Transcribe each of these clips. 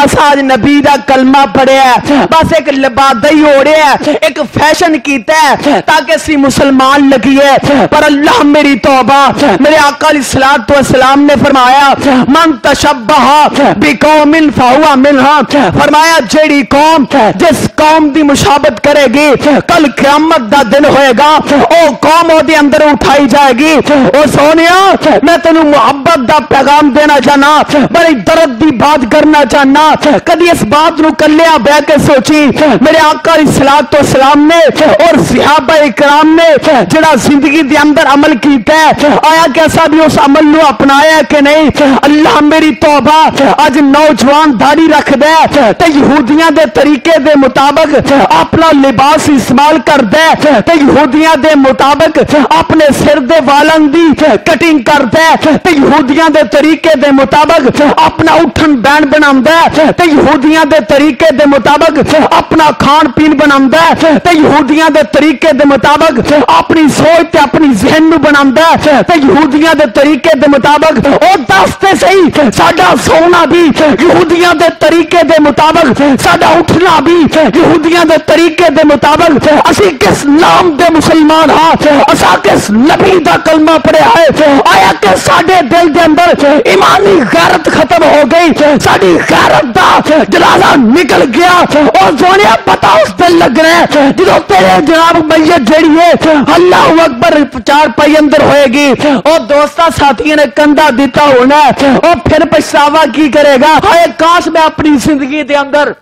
बस आज नबी दा कलमा पढ़िया, बस एक लिबादा ही ओढ़िया, एक फैशन कीता है ताकि असी मुसलमान लगिए। पर अल्लाह मेरी तौबा, मेरे आका अलैहिस्सलातु वस्सलाम ने फरमाया मन तशब्बहा बिकौमिन फहुवा मिनहा, फरमाया जेड़ी कौम जिस कौम दी मुशाबत करेगी कल क़यामत दा दिन होएगा ओ कौम ओदे अंदर उठाई जाएगी। ओ सोनिया मैं तेनू मुहब्बत दा पैगाम देना चाहना, बड़ी दर्द दी बात करना चाहना। कदी इस बात नू कल्लिया बह के सोची मेरे आका अलैहिस्सलातु वस्सलाम ने और सहाबा इकराम ने जड़ा जिंदगी दे अंदर अमल कीता है, आया कैसा भी उस अमल नू अपनाया कि नहीं। अल्लाह मेरी तौबा, अज नौजवान दाढ़ी रखदा है ते यहूदियां दे तरीके दे मुताबिक अपना लिबास इस्तेमाल करदा है ते यहूदियां दे मुताबिक अपने सिर दे वालों दी कटिंग करदा है ते यहूदियां दे तरीके दे मुताबिक अपना उठन बैन बनांदा है ते यहूदियां दे तरीके दे मुताबिक अपना खान पीन बनांदा है ते यहूदियां दे तरीके दे मुताबिक अपनी सोच ते अपनी जहन नू बनांदा है ते यहूदियां दे तरीके दे मुताबिक ओ दसते सही साडा सोना भी यहूदियां दे तरीके दे मुताबिक, साडा उठना भी यहूदियां दे तरीके दे मुताबिक। असी किस नाम दे मुसलमान हां, असा किस नबी दा कलमा पढ़िया है। आया कि साडे दिल दे अंदर ईमानी गैरत खत्म हो गई, साडी गैरत दा जनाजा निकल गया। और सोनिया पता उस दिन लगना है जो तेरे जनाब मैयत जेड़ी है अल्लाहू अकबर चार पाई अंदर होएगी। और दोस्ता साथियों ने कंधा दिता होना है और फिर पछतावा की करेगा। हाय काश मैं अपनी जिंदगी के अंदर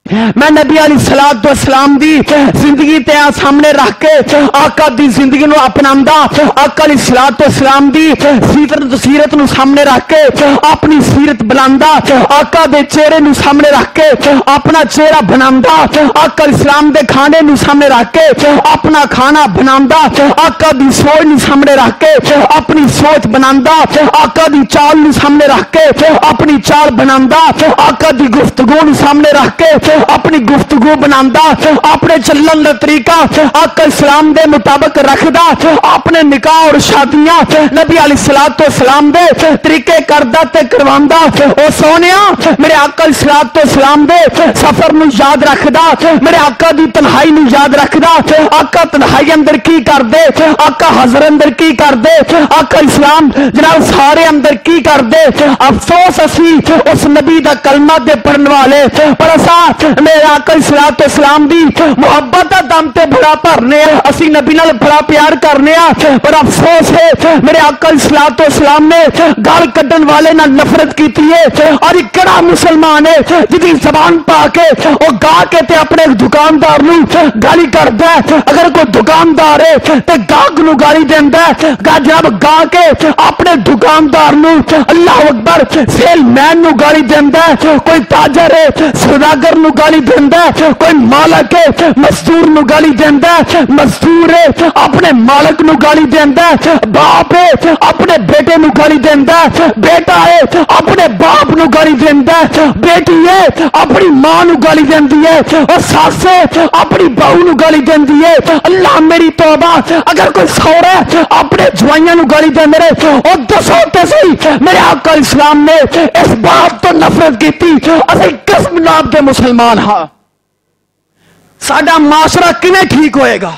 मैं नबी अलैहिस्सलातु वस्सलाम दी जिंदगी ते सामने रख के आका दी जिंदगी नू अपनांदा, आका अलैहिस्सलातु वस्सलाम दी सीरत नू सामने रख के अपनी सीरत बनांदा, आका दे चेहरे नू सामने रख के अपना चेहरा बनांदा, आका अलैहिस्सलाम दे खाने नू सामने रख के अपना खाना बनांदा, आका दी सोच नू सामने रख के अपनी सोच बनांदा, आका दी चाल नू सामने रख के अपनी चाल बनांदा, आका दी गुफ्तगू नू सामने रख के अपनी गुफ्तगू बनांदा, अपने चलन का तरीका आका इस्लाम दे मुताबिक रखदा, अपने निकाह और शादियां नबी अलैहिस्सलातु वस्सलाम दे तरीके करदा ते करवांदा। ओ सोनिया मेरे आका अलैहिस्सलातु वस्सलाम दे सफर नू याद रखदा, मेरे आका दी तन्हाई नू याद रखदा। आका तन्हाई अंदर की करदे, आका हजर अंदर की करदे, आका इस्लाम जनाब सारे अंदर की करदे। अफसोस असी उस नबी दा कलमा दे पढ़न वाले, पर असा मेरे आका अलैहिस्सलातु वस्सलाम दी मुहब्बत दा दम ते बड़ा भरने, असी नबी नाल बड़ा प्यार करने, पर अफसोस है मेरे आका अलैहिस्सलातु वस्सलाम ने गाल कड्डन वाले नाल नफरत कीती है। और एक कड़ा मुसलमान है जिहदी ज़बान पा के ओ गा के ते अपने दुकानदार नू गाली करदा है। अगर कोई दुकानदार है ते गाहक नू गाली देंदा है, जब गा के अपने दुकानदार नू अल्लाह अकबर सेलमैन नू गाली देंदा है, कोई ताजर है सौदागर नू गाली देंदा है, कोई मालक है मजदूर नू गाली देंदा है, मजदूर है अपने मालक नू गाली देंदा है, बाप है अपने बेटे नू गाली देंदा है, बेटा है अपने बाप नू गाली देंदा है, बेटी है अपनी मां नू गाली देंदी है, और सास है अपनी बहू नू गाली देंदी है। अल्लाह मेरी तौबा, अगर कोई सौरा अपने जवाइयां नू गाली देंदे रहे और दसो ते सही मेरे आका इस्लाम ने इस बात तो नफरत की थी असीं किस नाम दे मुसलमान हाँ, साडा माशरा किवें ठीक होएगा।